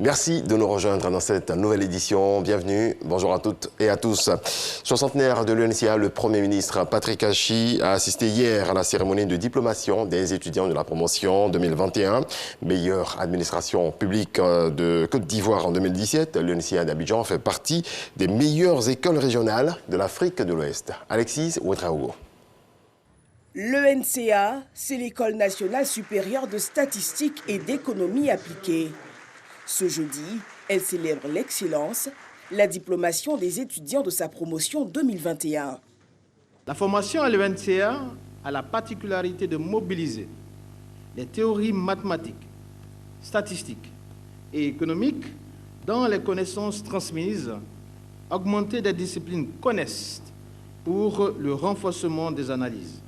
Merci de nous rejoindre dans cette nouvelle édition. Bienvenue, bonjour à toutes et à tous. Soixantenaire de l'UNCA, le Premier ministre Patrick Achi a assisté hier à la cérémonie de diplomation des étudiants de la promotion 2021. Meilleure administration publique de Côte d'Ivoire en 2017, l'UNCA d'Abidjan fait partie des meilleures écoles régionales de l'Afrique de l'Ouest. Alexis Ouedraogo. L'ENCA, c'est l'École nationale supérieure de statistique et d'économie appliquée. Ce jeudi, elle célèbre l'excellence, la diplomation des étudiants de sa promotion 2021. La formation à l'ENCA a la particularité de mobiliser les théories mathématiques, statistiques et économiques dans les connaissances transmises, augmenter des disciplines connexes pour le renforcement des analyses.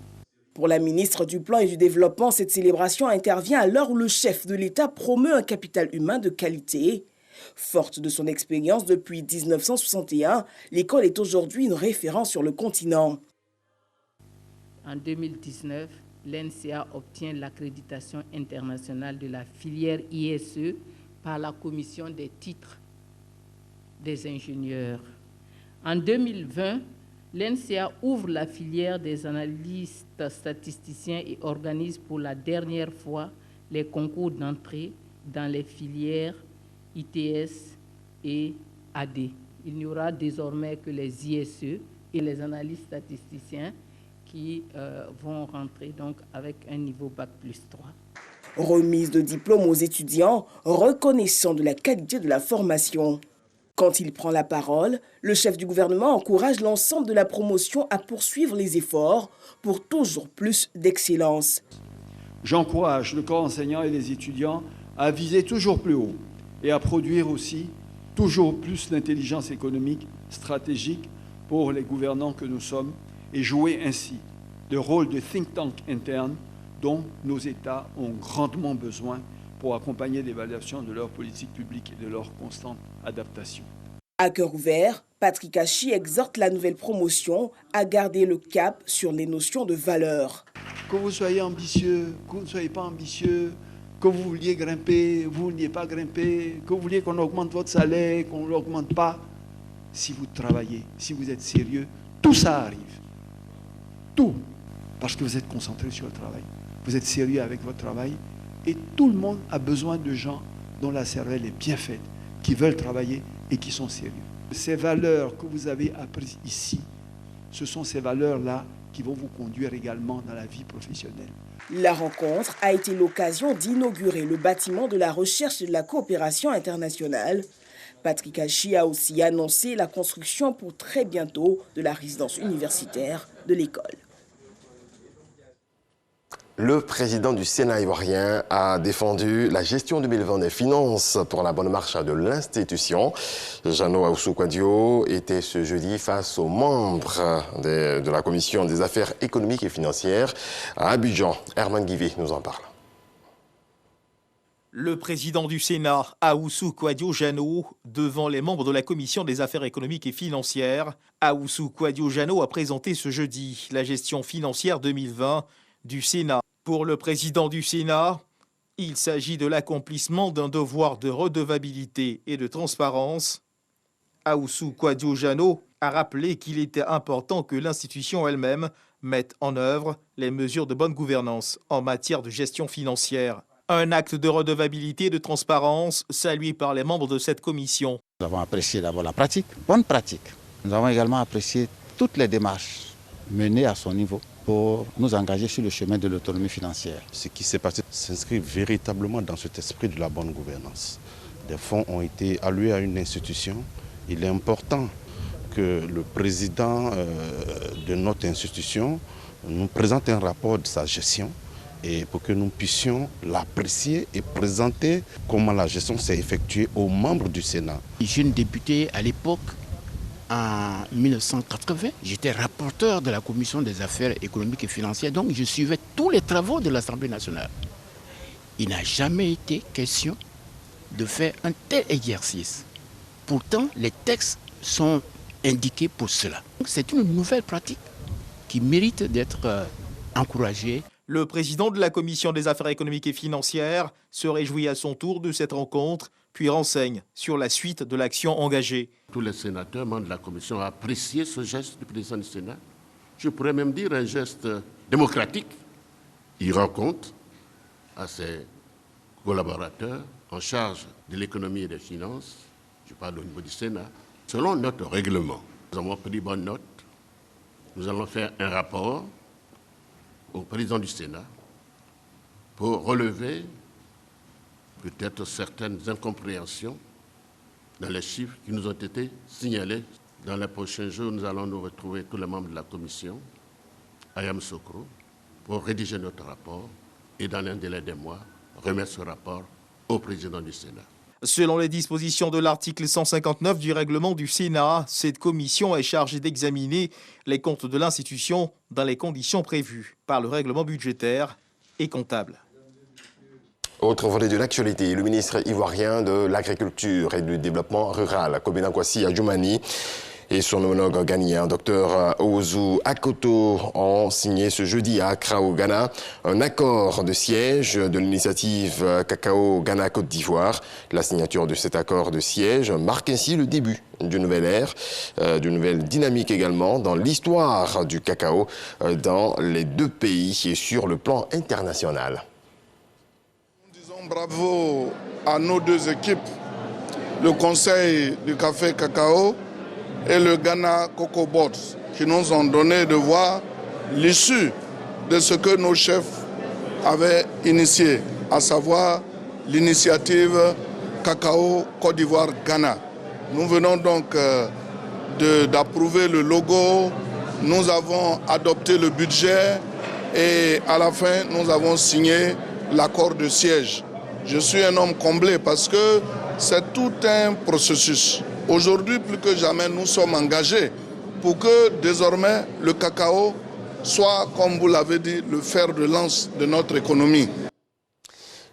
Pour la ministre du Plan et du Développement, cette célébration intervient à l'heure où le chef de l'État promeut un capital humain de qualité. Forte de son expérience depuis 1961, l'école est aujourd'hui une référence sur le continent. En 2019, l'ENCA obtient l'accréditation internationale de la filière ISE par la Commission des titres des ingénieurs. En 2020, l'ENCA ouvre la filière des analystes statisticiens et organise pour la dernière fois les concours d'entrée dans les filières ITS et AD. Il n'y aura désormais que les ISE et les analystes statisticiens qui vont rentrer donc avec un niveau Bac plus 3. Remise de diplôme aux étudiants, reconnaissant de la qualité de la formation. Quand il prend la parole, le chef du gouvernement encourage l'ensemble de la promotion à poursuivre les efforts pour toujours plus d'excellence. J'encourage le corps enseignant et les étudiants à viser toujours plus haut et à produire aussi toujours plus l'intelligence économique stratégique pour les gouvernants que nous sommes et jouer ainsi le rôle de think tank interne dont nos États ont grandement besoin pour accompagner l'évaluation de leur politique publique et de leur constante adaptation. À cœur ouvert, Patrick Achi exhorte la nouvelle promotion à garder le cap sur les notions de valeur. Que vous soyez ambitieux, que vous ne soyez pas ambitieux, que vous vouliez grimper, vous ne vouliez pas grimper, que vous vouliez qu'on augmente votre salaire, qu'on ne l'augmente pas, si vous travaillez, si vous êtes sérieux, tout ça arrive. Tout. Parce que vous êtes concentré sur le travail. Vous êtes sérieux avec votre travail. Et tout le monde a besoin de gens dont la cervelle est bien faite, qui veulent travailler et qui sont sérieux. Ces valeurs que vous avez apprises ici, ce sont ces valeurs-là qui vont vous conduire également dans la vie professionnelle. La rencontre a été l'occasion d'inaugurer le bâtiment de la recherche et de la coopération internationale. Patrick Achi a aussi annoncé la construction pour très bientôt de la résidence universitaire de l'école. Le président du Sénat ivoirien a défendu la gestion 2020 des finances pour la bonne marche de l'institution. Jeannot Ahoussou-Kouadio était ce jeudi face aux membres de la Commission des affaires économiques et financières à Abidjan. Herman Guivé nous en parle. Le président du Sénat, Ahoussou-Kouadio Jeannot, devant les membres de la Commission des affaires économiques et financières. Ahoussou-Kouadio Jeannot a présenté ce jeudi la gestion financière 2020 du Sénat. Pour le président du Sénat, il s'agit de l'accomplissement d'un devoir de redevabilité et de transparence. Ahoussou-Kouadio Jeannot a rappelé qu'il était important que l'institution elle-même mette en œuvre les mesures de bonne gouvernance en matière de gestion financière. Un acte de redevabilité et de transparence salué par les membres de cette commission. Nous avons apprécié d'abord la pratique, bonne pratique. Nous avons également apprécié toutes les démarches menées à son niveau pour nous engager sur le chemin de l'autonomie financière. Ce qui s'est passé s'inscrit véritablement dans cet esprit de la bonne gouvernance. Des fonds ont été alloués à une institution. Il est important que le président de notre institution nous présente un rapport de sa gestion et pour que nous puissions l'apprécier et présenter comment la gestion s'est effectuée aux membres du Sénat. Jeune député à l'époque, en 1980, j'étais rapporteur de la Commission des affaires économiques et financières, donc je suivais tous les travaux de l'Assemblée nationale. Il n'a jamais été question de faire un tel exercice. Pourtant, les textes sont indiqués pour cela. C'est une nouvelle pratique qui mérite d'être encouragée. Le président de la Commission des affaires économiques et financières se réjouit à son tour de cette rencontre puis renseigne sur la suite de l'action engagée. Tous les sénateurs, membres de la commission, ont apprécié ce geste du président du Sénat. Je pourrais même dire un geste démocratique. Il rend compte à ses collaborateurs en charge de l'économie et des finances, je parle au niveau du Sénat, selon notre règlement. Nous avons pris bonne note. Nous allons faire un rapport au président du Sénat pour relever peut-être certaines incompréhensions dans les chiffres qui nous ont été signalés. Dans les prochains jours, nous allons nous retrouver, tous les membres de la commission, à Yamoussoukro, pour rédiger notre rapport et dans un délai de mois, remettre ce rapport au président du Sénat. Selon les dispositions de l'article 159 du règlement du Sénat, cette commission est chargée d'examiner les comptes de l'institution dans les conditions prévues par le règlement budgétaire et comptable. Autre volet de l'actualité, le ministre ivoirien de l'Agriculture et du Développement rural, Kobena Kwasi Adjoumani, et son homologue ghanéen, Dr Owusu Akoto, ont signé ce jeudi à Accra, au Ghana, un accord de siège de l'initiative Cacao Ghana-Côte d'Ivoire. La signature de cet accord de siège marque ainsi le début d'une nouvelle ère, d'une nouvelle dynamique également dans l'histoire du cacao dans les deux pays et sur le plan international. Nous disons bravo à nos deux équipes, le Conseil du café cacao et le Ghana Cocoa Board, qui nous ont donné de voir l'issue de ce que nos chefs avaient initié, à savoir l'initiative Cacao Côte d'Ivoire-Ghana. Nous venons donc d'approuver le logo, nous avons adopté le budget et à la fin, nous avons signé l'accord de siège. Je suis un homme comblé parce que c'est tout un processus. Aujourd'hui, plus que jamais, nous sommes engagés pour que désormais le cacao soit, comme vous l'avez dit, le fer de lance de notre économie.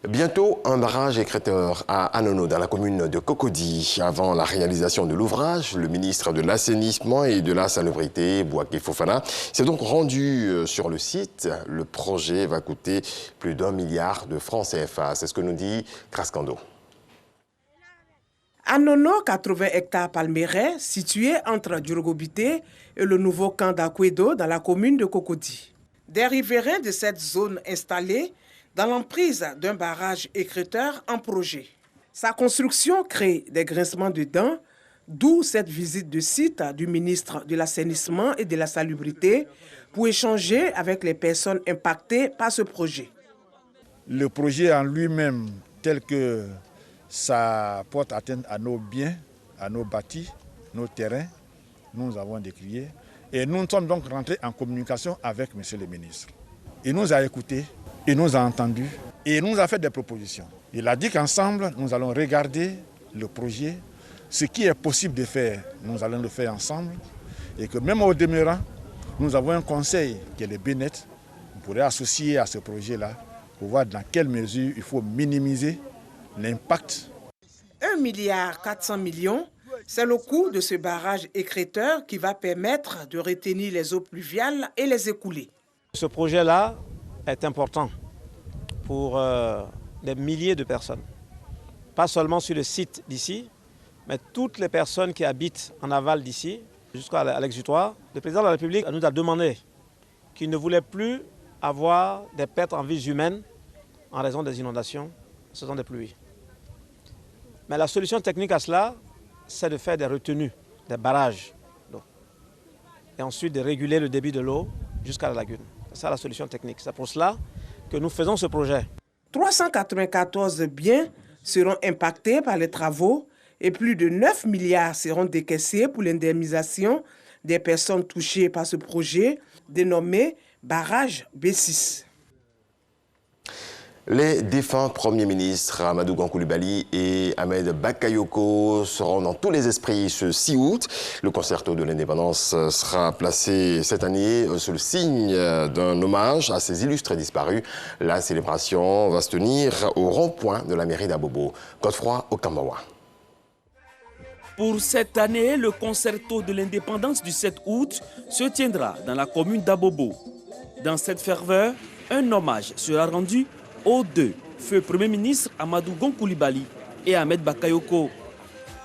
Bientôt, un barrage écrêteur à Anono, dans la commune de Cocody. Avant la réalisation de l'ouvrage, le ministre de l'Assainissement et de la Salubrité, Bouaké Fofana, s'est donc rendu sur le site. Le projet va coûter plus d'1 milliard de francs CFA. C'est ce que nous dit Kraskando. Anono, 80 hectares palmeraie, situé entre Djurgobité et le nouveau camp d'Akwedo dans la commune de Cocody. Des riverains de cette zone installés dans l'emprise d'un barrage écrêteur en projet. Sa construction crée des grincements de dents, d'où cette visite de site du ministre de l'Assainissement et de la Salubrité pour échanger avec les personnes impactées par ce projet. Le projet en lui-même, tel que ça porte atteinte à nos biens, à nos bâtis, nos terrains, nous avons décrié. Et nous sommes donc rentrés en communication avec M. le ministre. Il nous a écoutés, il nous a entendus et il nous a fait des propositions. Il a dit qu'ensemble, nous allons regarder le projet. Ce qui est possible de faire, nous allons le faire ensemble. Et que même au demeurant, nous avons un conseil qui est le BNet. On pourrait associer à ce projet-là pour voir dans quelle mesure il faut minimiser l'impact. 1,4 milliard, c'est le coût de ce barrage écrêteur qui va permettre de retenir les eaux pluviales et les écouler. Ce projet-là est important pour des milliers de personnes. Pas seulement sur le site d'ici, mais toutes les personnes qui habitent en aval d'ici, jusqu'à l'exutoire. Le président de la République nous a demandé qu'il ne voulait plus avoir des pertes en vies humaines en raison des inondations, ce sont des pluies. Mais la solution technique à cela, c'est de faire des retenues, des barrages d'eau. Et ensuite de réguler le débit de l'eau jusqu'à la lagune. C'est ça la solution technique. C'est pour cela que nous faisons ce projet. 394 biens seront impactés par les travaux et plus de 9 milliards seront décaissés pour l'indemnisation des personnes touchées par ce projet dénommé barrage B6. Les défunts premiers ministres Amadou Koulibaly et Ahmed Bakayoko seront dans tous les esprits ce 6 août. Le concerto de l'indépendance sera placé cette année sous le signe d'un hommage à ces illustres disparus. La célébration va se tenir au rond-point de la mairie d'Abobo. Godefroy Okamawa. Pour cette année, le concerto de l'indépendance du 7 août se tiendra dans la commune d'Abobo. Dans cette ferveur, un hommage sera rendu aux deux feu Premier ministre Amadou Koulibaly et Ahmed Bakayoko.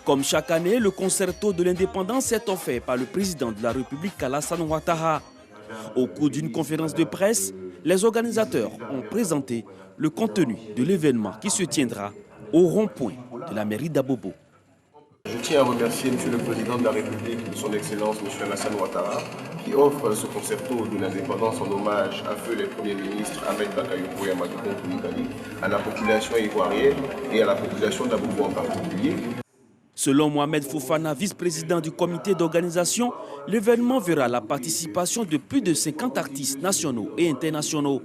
Comme chaque année, le concerto de l'indépendance est offert par le président de la République Alassane Ouattara. Au cours d'une conférence de presse, les organisateurs ont présenté le contenu de l'événement qui se tiendra au rond-point de la mairie d'Abobo. Je tiens à remercier M. le Président de la République, son Excellence M. Alassane Ouattara, qui offre ce concerto de l'indépendance en hommage à feu les premiers ministres Ahmed Bakayoko et Amadou Koulibaly, à la population ivoirienne et à la population d'Abobo en particulier. Selon Mohamed Fofana, vice-président du comité d'organisation, l'événement verra la participation de plus de 50 artistes nationaux et internationaux.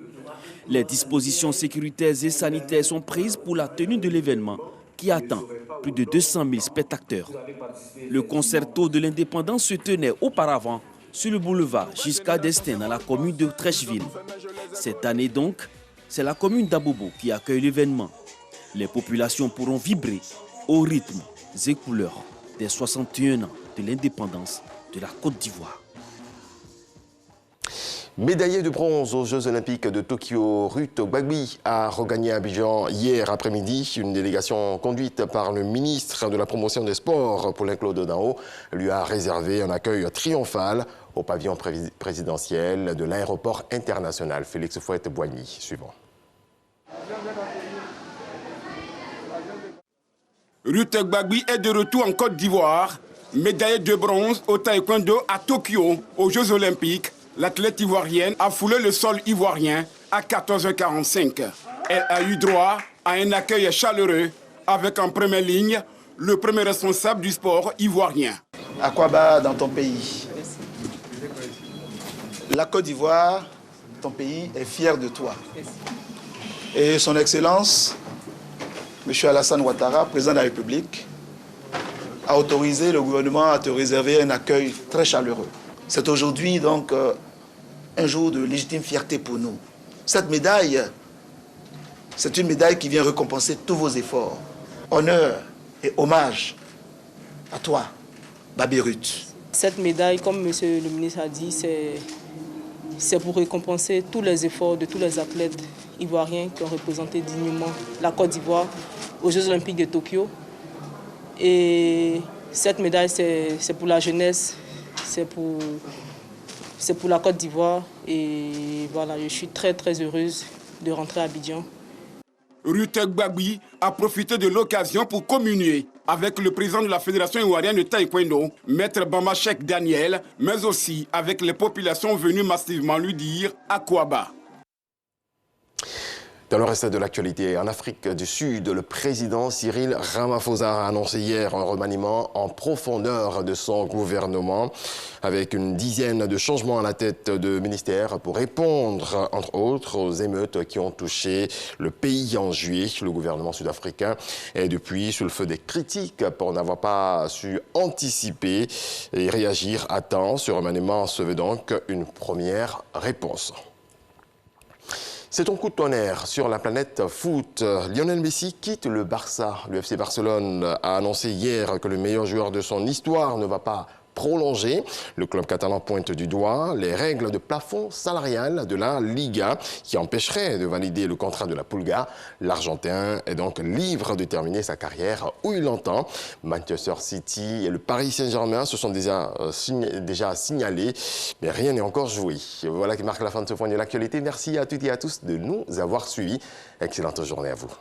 Les dispositions sécuritaires et sanitaires sont prises pour la tenue de l'événement qui attend plus de 200 000 spectateurs. Le concerto de l'indépendance se tenait auparavant sur le boulevard Giscard d'Estaing dans la commune de Treichville. Cette année donc, c'est la commune d'Abobo qui accueille l'événement. Les populations pourront vibrer au rythme et couleurs des 61 ans de l'indépendance de la Côte d'Ivoire. Médaillé de bronze aux Jeux Olympiques de Tokyo, Ruth Gbagbi a regagné Abidjan hier après-midi. Une délégation conduite par le ministre de la Promotion des Sports, Paulin-Claude Danho, lui a réservé un accueil triomphal au pavillon présidentiel de l'aéroport international Félix Houphouët-Boigny. Suivant. Ruth Gbagbi est de retour en Côte d'Ivoire, médaillée de bronze au taekwondo à Tokyo, aux Jeux Olympiques. L'athlète ivoirienne a foulé le sol ivoirien à 14h45. Elle a eu droit à un accueil chaleureux avec en première ligne le premier responsable du sport ivoirien. À quoi bas dans ton pays? La Côte d'Ivoire, ton pays, est fier de toi. Et son Excellence, M. Alassane Ouattara, président de la République, a autorisé le gouvernement à te réserver un accueil très chaleureux. C'est aujourd'hui donc un jour de légitime fierté pour nous. Cette médaille, c'est une médaille qui vient récompenser tous vos efforts. Honneur et hommage à toi, Babi Ruth. Cette médaille, comme monsieur le ministre a dit, c'est pour récompenser tous les efforts de tous les athlètes ivoiriens qui ont représenté dignement la Côte d'Ivoire aux Jeux Olympiques de Tokyo. Et cette médaille, c'est pour la jeunesse, c'est pour la Côte d'Ivoire. Et voilà, je suis très très heureuse de rentrer à Abidjan. Ruth Gbagbi a profité de l'occasion pour communier avec le président de la Fédération ivoirienne de taekwondo, Maître Bamba Cheikh Daniel, mais aussi avec les populations venues massivement lui dire à quoi bas. Dans le reste de l'actualité, en Afrique du Sud, le président Cyril Ramaphosa a annoncé hier un remaniement en profondeur de son gouvernement avec une dizaine de changements à la tête de ministères pour répondre, entre autres, aux émeutes qui ont touché le pays en juillet. Le gouvernement sud-africain est depuis sous le feu des critiques pour n'avoir pas su anticiper et réagir à temps. Ce remaniement se veut donc une première réponse. C'est un coup de tonnerre sur la planète foot. Lionel Messi quitte le Barça. Le FC Barcelone a annoncé hier que le meilleur joueur de son histoire ne va pas prolonger. Le club catalan pointe du doigt les règles de plafond salarial de la Liga qui empêcheraient de valider le contrat de la Pulga. L'Argentin est donc libre de terminer sa carrière où il l'entend. Manchester City et le Paris Saint-Germain se sont déjà signalés, mais rien n'est encore joué. Voilà qui marque la fin de ce point de l'actualité. Merci à toutes et à tous de nous avoir suivis. Excellente journée à vous.